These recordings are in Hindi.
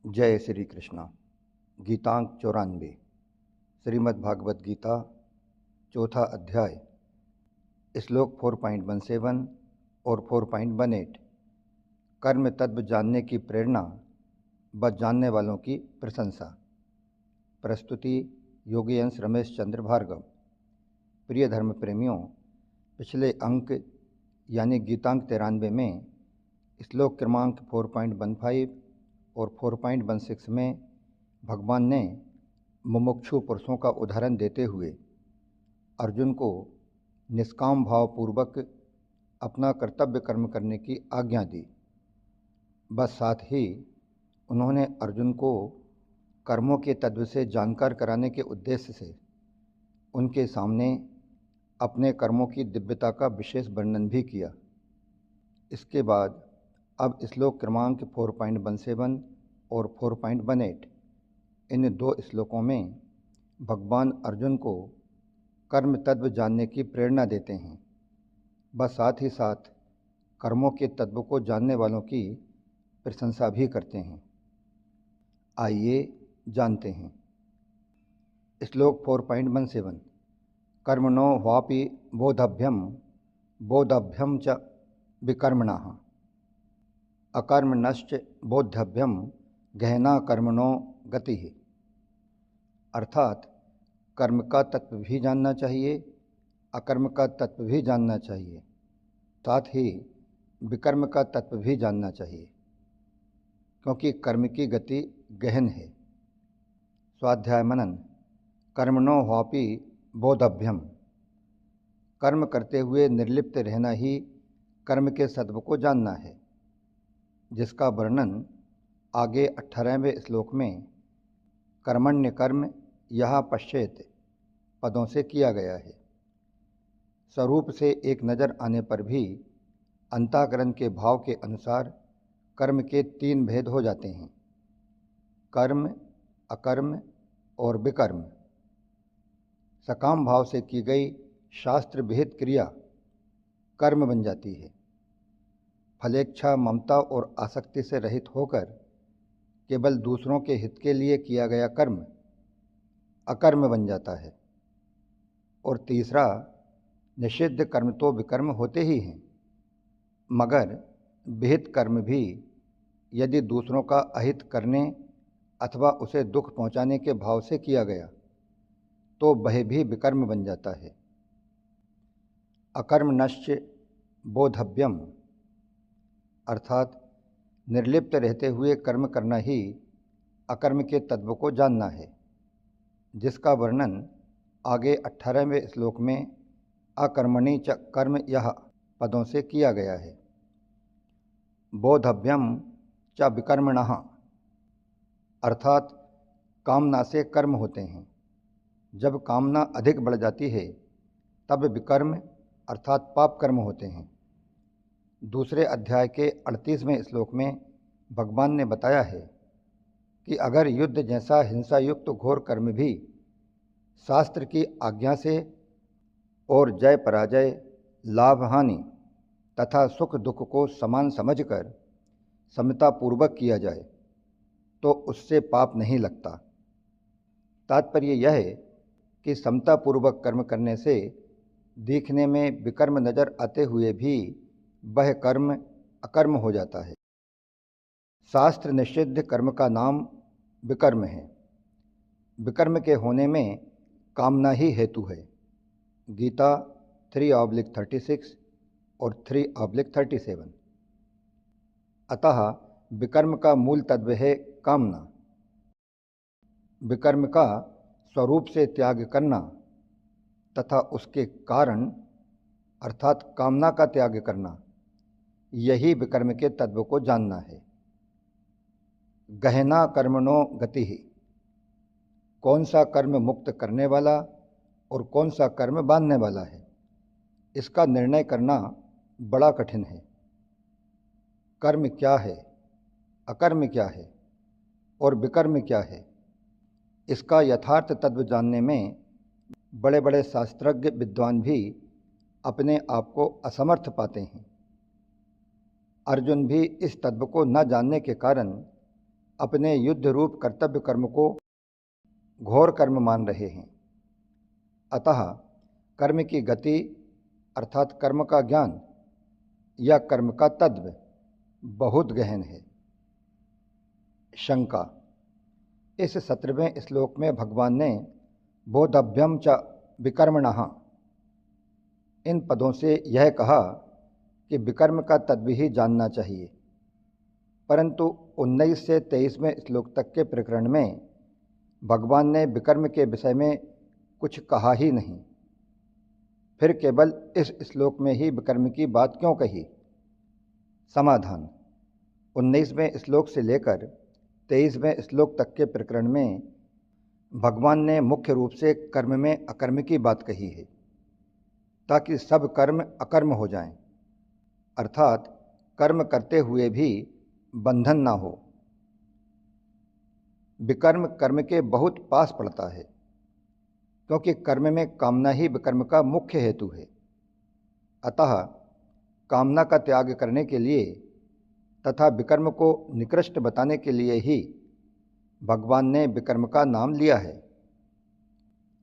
जय श्री कृष्णा। गीतांक 94। श्रीमद् भागवत गीता, चौथा अध्याय, श्लोक 4.17 और 4.18। कर्म तत्व जानने की प्रेरणा व जानने वालों की प्रशंसा। प्रस्तुति योगी अंश रमेश चंद्र भार्गव। प्रिय धर्म प्रेमियों, पिछले अंक यानी गीतांक 93 में श्लोक क्रमांक 4.15 और 4.16 में भगवान ने मुमुक्षु पुरुषों का उदाहरण देते हुए अर्जुन को निष्काम भावपूर्वक अपना कर्तव्य कर्म करने की आज्ञा दी। बस साथ ही उन्होंने अर्जुन को कर्मों के तत्व से जानकार कराने के उद्देश्य से उनके सामने अपने कर्मों की दिव्यता का विशेष वर्णन भी किया। इसके बाद अब श्लोक क्रमांक 4.17 और 4.18 इन दो श्लोकों में भगवान अर्जुन को कर्म तत्व जानने की प्रेरणा देते हैं, बस साथ ही साथ कर्मों के तत्व को जानने वालों की प्रशंसा भी करते हैं। आइए जानते हैं। श्लोक 4.17 कर्मणो ह्वापि बोधभ्यम च विकर्मणः अकर्मणश्च बोद्धव्यम गहना कर्मणो गति। अर्थात कर्म का तत्व भी जानना चाहिए, अकर्म का तत्व भी जानना चाहिए, साथ ही विकर्म का तत्व भी जानना चाहिए, क्योंकि कर्म की गति गहन है। स्वाध्याय मनन। कर्मणो ह्वापि बोधभ्यम। कर्म करते हुए निर्लिप्त रहना ही कर्म के सत्व को जानना है, जिसका वर्णन आगे 18वें श्लोक में कर्मण्य कर्म यह पश्चेत पदों से किया गया है। स्वरूप से एक नज़र आने पर भी अंतःकरण के भाव के अनुसार कर्म के 3 भेद हो जाते हैं: कर्म, अकर्म और विकर्म। सकाम भाव से की गई शास्त्र विहित क्रिया कर्म बन जाती है। फलेच्छा, ममता और आसक्ति से रहित होकर केवल दूसरों के हित के लिए किया गया कर्म अकर्म बन जाता है। और तीसरा, निषिद्ध कर्म तो विकर्म होते ही हैं, मगर विहित कर्म भी यदि दूसरों का अहित करने अथवा उसे दुख पहुंचाने के भाव से किया गया तो वह भी विकर्म बन जाता है। अकर्मणश्च बोधव्यम, अर्थात निर्लिप्त रहते हुए कर्म करना ही अकर्म के तत्व को जानना है, जिसका वर्णन आगे 18वें श्लोक में अकर्मणि च कर्म यह पदों से किया गया है। बोधव्यम च विकर्मणः, अर्थात कामना से कर्म होते हैं। जब कामना अधिक बढ़ जाती है तब विकर्म अर्थात पाप कर्म होते हैं। दूसरे अध्याय के 38वें श्लोक में भगवान ने बताया है कि अगर युद्ध जैसा हिंसा युक्त घोर कर्म भी शास्त्र की आज्ञा से और जय पराजय, लाभ हानि तथा सुख दुख को समान समझकर समतापूर्वक किया जाए तो उससे पाप नहीं लगता। तात्पर्य यह है कि समतापूर्वक कर्म करने से दिखने में विकर्म नजर आते हुए भी वह कर्म अकर्म हो जाता है। शास्त्र निषिद्ध कर्म का नाम विकर्म है। विकर्म के होने में कामना ही हेतु है। गीता 3/36 और 3/37। अतः विकर्म का मूल तत्व है कामना। विकर्म का स्वरूप से त्याग करना तथा उसके कारण अर्थात कामना का त्याग करना, यही विकर्म के तत्व को जानना है। गहना कर्मणो गति। कौन सा कर्म मुक्त करने वाला और कौन सा कर्म बांधने वाला है, इसका निर्णय करना बड़ा कठिन है। कर्म क्या है, अकर्म क्या है और विकर्म क्या है, इसका यथार्थ तत्व जानने में बड़े बड़े शास्त्रज्ञ विद्वान भी अपने आप को असमर्थ पाते हैं। अर्जुन भी इस तत्व को न जानने के कारण अपने युद्ध रूप कर्तव्य कर्म को घोर कर्म मान रहे हैं। अतः कर्म की गति अर्थात कर्म का ज्ञान या कर्म का तत्व बहुत गहन है। शंका। इस 17वें श्लोक में भगवान ने बोधभ्यम च विकर्मणः इन पदों से यह कहा कि विकर्म का तत्व ही जानना चाहिए, परंतु 19 से 23वें श्लोक तक के प्रकरण में भगवान ने विकर्म के विषय में कुछ कहा ही नहीं। फिर केवल इस श्लोक में ही विकर्म की बात क्यों कही? समाधान। 19वें श्लोक से लेकर 23वें श्लोक तक के प्रकरण में भगवान ने मुख्य रूप से कर्म में अकर्म की बात कही है, ताकि सब कर्म अकर्म हो जाएं, अर्थात कर्म करते हुए भी बंधन ना हो। विकर्म कर्म के बहुत पास पड़ता है, क्योंकि कर्म में कामना ही विकर्म का मुख्य हेतु है। अतः कामना का त्याग करने के लिए तथा विकर्म को निकृष्ट बताने के लिए ही भगवान ने विकर्म का नाम लिया है।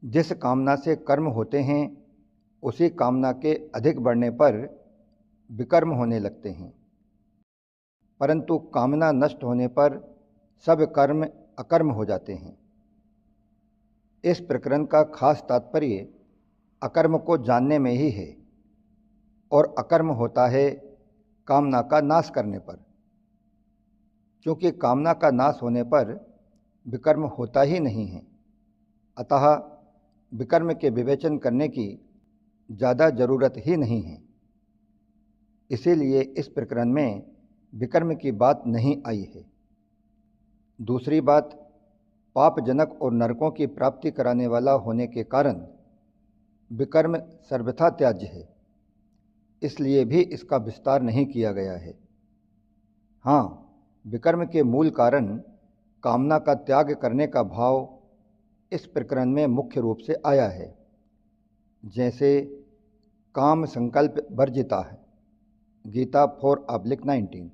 जिस कामना से कर्म होते हैं उसी कामना के अधिक बढ़ने पर विकर्म होने लगते हैं, परंतु कामना नष्ट होने पर सब कर्म अकर्म हो जाते हैं। इस प्रकरण का खास तात्पर्य अकर्म को जानने में ही है, और अकर्म होता है कामना का नाश करने पर। क्योंकि कामना का नाश होने पर विकर्म होता ही नहीं है, अतः विकर्म के विवेचन करने की ज़्यादा जरूरत ही नहीं है। इसीलिए इस प्रकरण में विकर्म की बात नहीं आई है। दूसरी बात, पापजनक और नरकों की प्राप्ति कराने वाला होने के कारण विकर्म सर्वथा त्याज्य है, इसलिए भी इसका विस्तार नहीं किया गया है। हाँ, विकर्म के मूल कारण कामना का त्याग करने का भाव इस प्रकरण में मुख्य रूप से आया है। जैसे काम संकल्प वर्जिता है, गीता 4/19,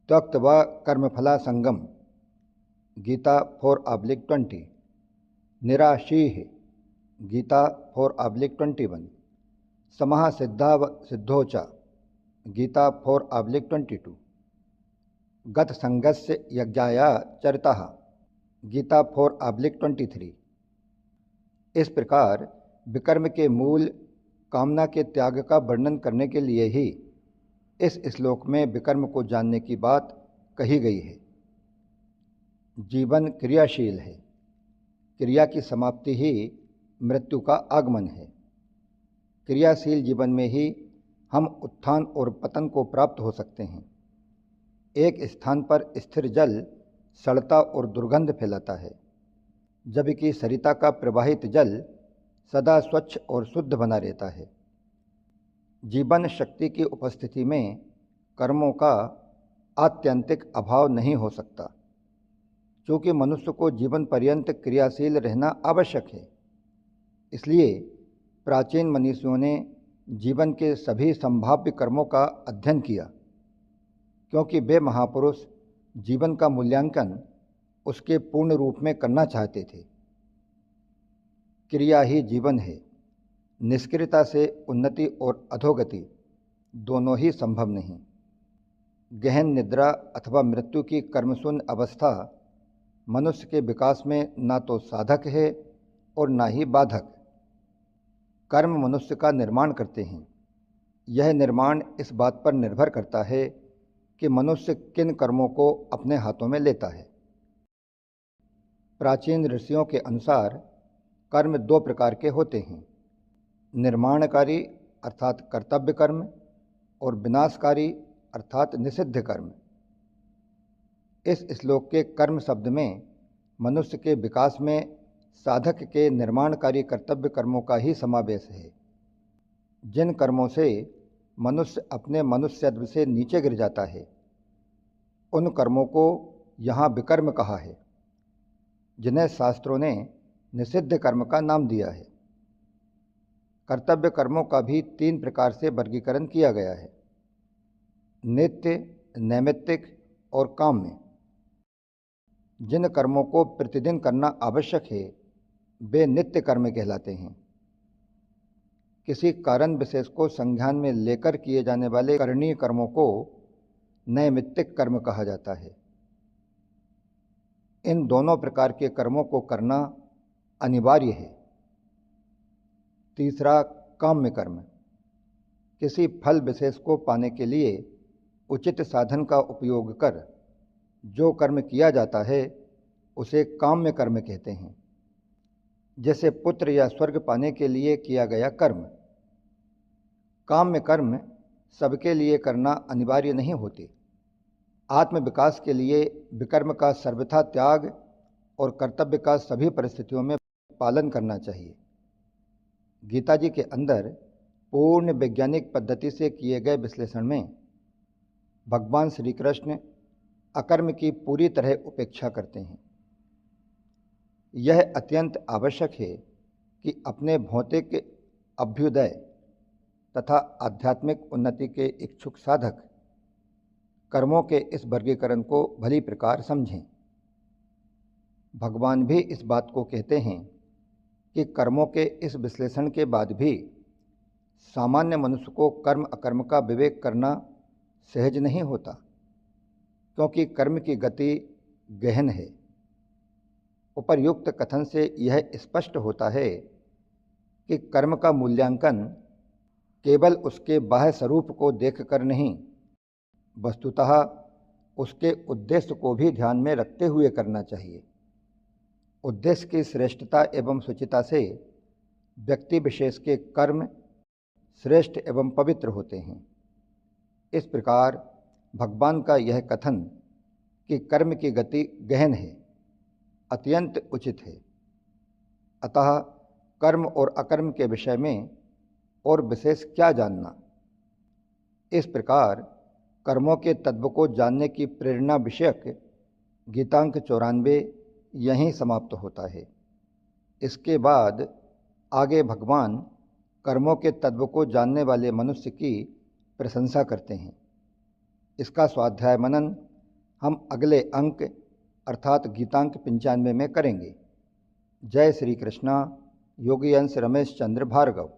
त्यक्त्वा कर्मफला संगम, गीता 4/20, निराशीः, गीता 4/21, समः सिद्धो च, गीता 4/22, गत संगस्य यज्ञाया चरितः, गीता 4/23। इस प्रकार विकर्म के मूल कामना के त्याग का वर्णन करने के लिए ही इस श्लोक में विकर्म को जानने की बात कही गई है। जीवन क्रियाशील है, क्रिया की समाप्ति ही मृत्यु का आगमन है। क्रियाशील जीवन में ही हम उत्थान और पतन को प्राप्त हो सकते हैं। एक स्थान पर स्थिर जल सड़ता और दुर्गंध फैलाता है, जबकि सरिता का प्रवाहित जल सदा स्वच्छ और शुद्ध बना रहता है। जीवन शक्ति की उपस्थिति में कर्मों का आत्यंतिक अभाव नहीं हो सकता, क्योंकि मनुष्य को जीवन पर्यंत क्रियाशील रहना आवश्यक है। इसलिए प्राचीन मनीषियों ने जीवन के सभी संभाव्य कर्मों का अध्ययन किया, क्योंकि वे महापुरुष जीवन का मूल्यांकन उसके पूर्ण रूप में करना चाहते थे। क्रिया ही जीवन है, निष्क्रियता से उन्नति और अधोगति दोनों ही संभव नहीं। गहन निद्रा अथवा मृत्यु की कर्मशून्य अवस्था मनुष्य के विकास में ना तो साधक है और ना ही बाधक। कर्म मनुष्य का निर्माण करते हैं। यह निर्माण इस बात पर निर्भर करता है कि मनुष्य किन कर्मों को अपने हाथों में लेता है। प्राचीन ऋषियों के अनुसार कर्म दो प्रकार के होते हैं, निर्माणकारी अर्थात कर्तव्य कर्म और विनाशकारी अर्थात निषिद्ध कर्म। इस श्लोक के कर्म शब्द में मनुष्य के विकास में साधक के निर्माणकारी कर्तव्य कर्मों का ही समावेश है। जिन कर्मों से मनुष्य अपने मनुष्यत्व से नीचे गिर जाता है, उन कर्मों को यहाँ विकर्म कहा है, जिन्हें शास्त्रों ने निषिद्ध कर्म का नाम दिया है। कर्तव्य कर्मों का भी 3 प्रकार से वर्गीकरण किया गया है, नित्य, नैमित्तिक और काम्य। जिन कर्मों को प्रतिदिन करना आवश्यक है वे नित्य कर्म कहलाते हैं। किसी कारण विशेष को संज्ञान में लेकर किए जाने वाले करणीय कर्मों को नैमित्तिक कर्म कहा जाता है। इन दोनों प्रकार के कर्मों को करना अनिवार्य है। तीसरा, काम्य कर्म। किसी फल विशेष को पाने के लिए उचित साधन का उपयोग कर जो कर्म किया जाता है उसे काम्य कर्म कहते हैं। जैसे पुत्र या स्वर्ग पाने के लिए किया गया कर्म। काम्य कर्म सबके लिए करना अनिवार्य नहीं होते। आत्म विकास के लिए विकर्म का सर्वथा त्याग और कर्तव्य का सभी परिस्थितियों में पालन करना चाहिए। गीता जी के अंदर पूर्ण वैज्ञानिक पद्धति से किए गए विश्लेषण में भगवान श्री कृष्ण अकर्म की पूरी तरह उपेक्षा करते हैं। यह अत्यंत आवश्यक है कि अपने भौतिक अभ्युदय तथा आध्यात्मिक उन्नति के इच्छुक साधक कर्मों के इस वर्गीकरण को भली प्रकार समझें। भगवान भी इस बात को कहते हैं कि कर्मों के इस विश्लेषण के बाद भी सामान्य मनुष्य को कर्म अकर्म का विवेक करना सहज नहीं होता, क्योंकि कर्म की गति गहन है। उपर्युक्त कथन से यह स्पष्ट होता है कि कर्म का मूल्यांकन केवल उसके बाह्य स्वरूप को देखकर नहीं, वस्तुतः उसके उद्देश्य को भी ध्यान में रखते हुए करना चाहिए। उद्देश्य की श्रेष्ठता एवं शुचिता से व्यक्ति विशेष के कर्म श्रेष्ठ एवं पवित्र होते हैं। इस प्रकार भगवान का यह कथन कि कर्म की गति गहन है अत्यंत उचित है। अतः कर्म और अकर्म के विषय में और विशेष क्या जानना। इस प्रकार कर्मों के तत्व को जानने की प्रेरणा विषयक गीतांक 94 यहीं समाप्त होता है। इसके बाद आगे भगवान कर्मों के तत्व को जानने वाले मनुष्य की प्रशंसा करते हैं। इसका स्वाध्याय मनन हम अगले अंक अर्थात गीतांक 95 में करेंगे। जय श्री कृष्णा। योगी अंश रमेश चंद्र भार्गव।